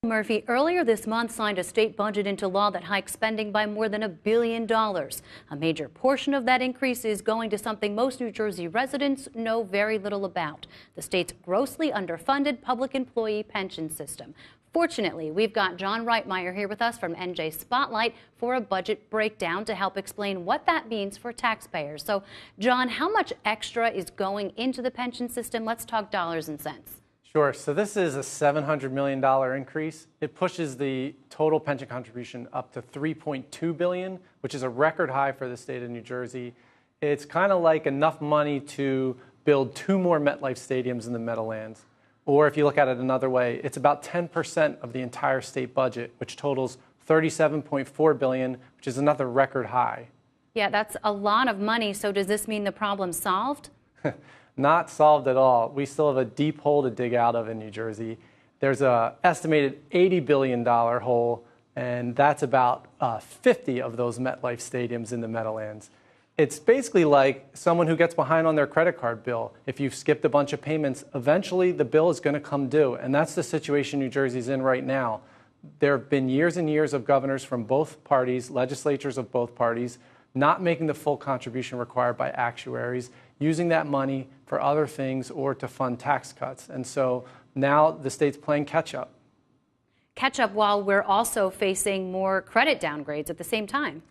Murphy earlier this month signed a state budget into law that hikes spending by more than $1 billion. A major portion of that increase is going to something most New Jersey residents know very little about: the state's grossly underfunded public employee pension system. Fortunately, we've got John Reitmeyer here with us from NJ Spotlight for a budget breakdown to help explain what that means for taxpayers. So, John, how much extra is going into the pension system? Let's talk dollars and cents. Sure. So this is a $700 million increase. It pushes the total pension contribution up to $3.2 billion, which is a record high for the state of New Jersey. It's kind of like enough money to build 2 more MetLife stadiums in the Meadowlands. Or if you look at it another way, it's about 10% of the entire state budget, which totals $37.4 billion, which is another record high. Yeah, that's a lot of money. So does this mean the problem's solved? Not solved at all. We still have a deep hole to dig out of in New Jersey. There's an estimated $80 billion hole, and that's about 50 of those MetLife stadiums in the Meadowlands. It's basically like someone who gets behind on their credit card bill. If you've skipped a bunch of payments, eventually the bill is going to come due, and that's the situation New Jersey's in right now. There have been years and years of governors from both parties, legislatures of both parties, not making the full contribution required by actuaries, using that money for other things or to fund tax cuts. And so now the state's playing catch-up. Catch-up while we're also facing more credit downgrades at the same time.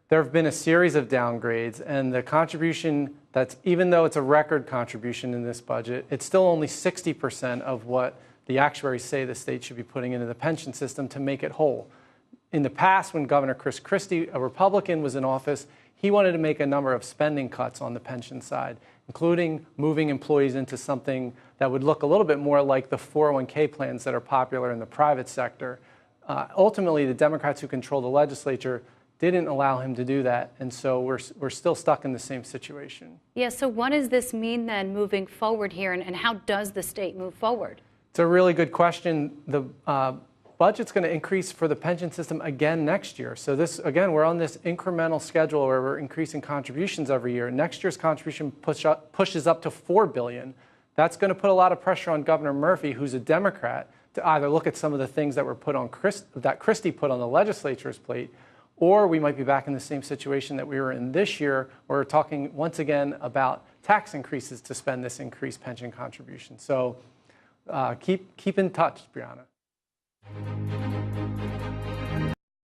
There have been a series of downgrades, and the contribution even though it's a record contribution in this budget, it's still only 60% of what the actuaries say the state should be putting into the pension system to make it whole. In the past, when Governor Chris Christie, a Republican, was in office, he wanted to make a number of spending cuts on the pension side, including moving employees into something that would look a little bit more like the 401k plans that are popular in the private sector. Ultimately, the Democrats who control the legislature didn't allow him to do that, and so we're still stuck in the same situation. Yeah, so what does this mean then moving forward here, and how does the state move forward? It's a really good question. The budget's going to increase for the pension system again next year. So this, again, we're on this incremental schedule where we're increasing contributions every year. Next year's contribution pushes up to $4 billion. That's going to put a lot of pressure on Governor Murphy, who's a Democrat, to either look at some of the things that were put on that Christie put on the legislature's plate, or we might be back in the same situation that we were in this year, where we're talking once again about tax increases to spend this increased pension contribution. So keep in touch, Brianna.